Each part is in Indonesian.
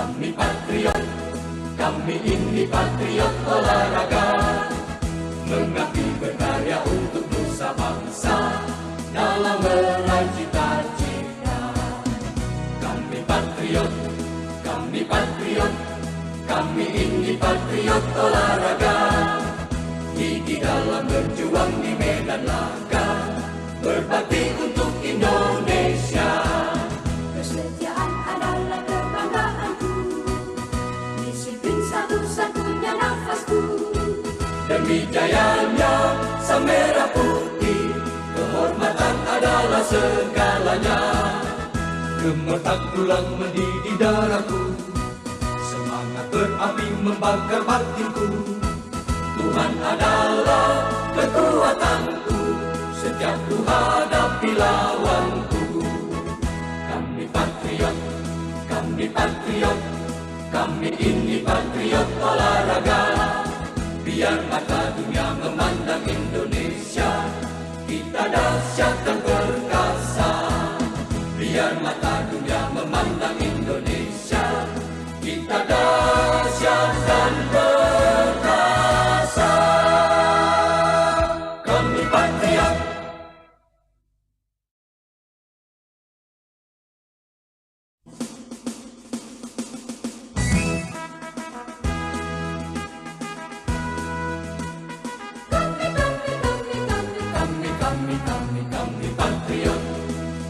Kami patriot, kami ini patriot olahraga, mengabdi berkarya untuk nusa bangsa dalam meraih cita-cita. Kami patriot, kami patriot, kami ini patriot olahraga, gigi dalam berjuang di medan laga, berbakti untuk Indonesia. Kesetiaan adalah kebanggaanku, disiplin satu-satunya nafasku. Demi jayanya sang merah putih, kehormatan adalah segalanya. Gemetar tulang mendidih darahku, semangat berapi membakar batinku. Tuhan adalah kekuatanku, setiap ku hadapi lawanku. Kami patriot, kami patriot, kami ini patriot olahraga. Biar mata dunia memandang Indonesia, kita dahsyat dan perkasa. Biar mata dunia memandang Indonesia, kita dahsyat dan perkasa. Kami patriot.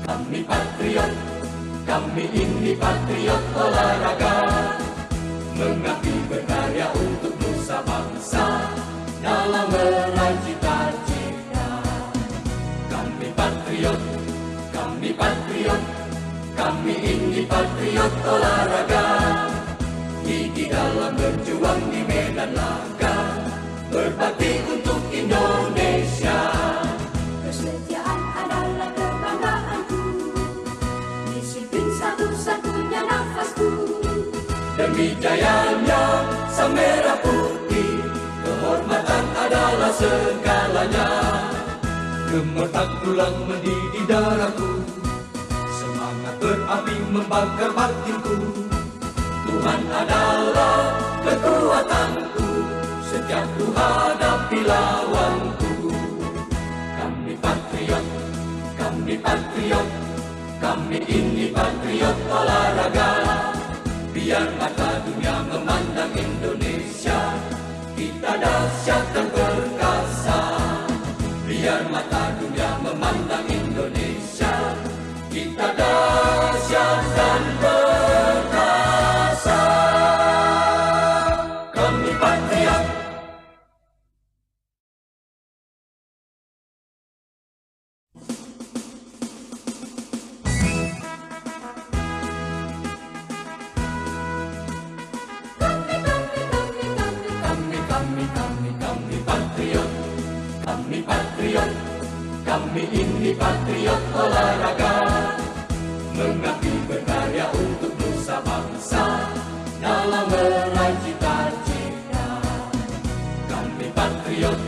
Kami patriot, kami ini patriot olahraga, mengabdi berkarya untuk nusa bangsa dalam meraih cita-cita. Kami patriot, kami patriot, kami ini patriot olahraga, gigi dalam berjuang di medan laga, berbakti untuk Indonesia. Kesetiaan adalah kebanggaanku, disiplin satu-satunya nafasku. Demi jayanya sang merah putih, kehormatan adalah segalanya. Gemetar tulang mendidih darahku, semangat berapi membakar batinku. Tuhan adalah kekuatanku, setiap ku hadapi lawanku. Kami patriot, kami patriot, kami ini patriot olahraga. Biar mata dunia memandang Indonesia, kita dahsyat dan perkasa. Biar mata dunia memandang Indonesia, kita dahsyat dan perkasa. Kami patriot. Kami patriot, kami ini patriot olahraga, mengabdi berkarya untuk nusa bangsa dalam meraih cita-cita. Kami patriot,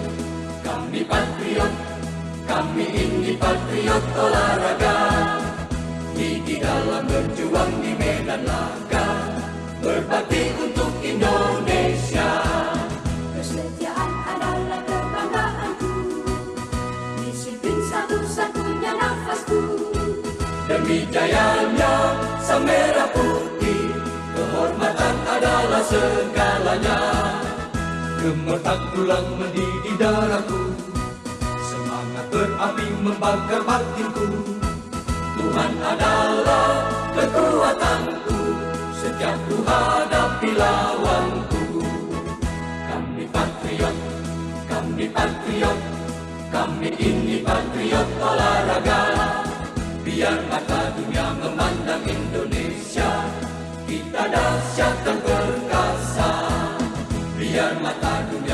kami patriot, kami ini patriot olahraga, gigi dalam berjuang di medan laga, berbakti untuk Indonesia. Kesetiaan adalah kebanggaanku, disiplin satu-satunya nafasku. Demi jayanya sang merah putih, kehormatan adalah segalanya. Gemetar tulang mendidih darahku, semangat berapi membakar batinku. Tuhan adalah kekuatanku, setiap ku hadapi lawanku. Kami patriot, kami patriot, kami ini patriot olahraga. Biar mata dunia memandang Indonesia, kita dahsyat dan perkasa. Biar mata dunia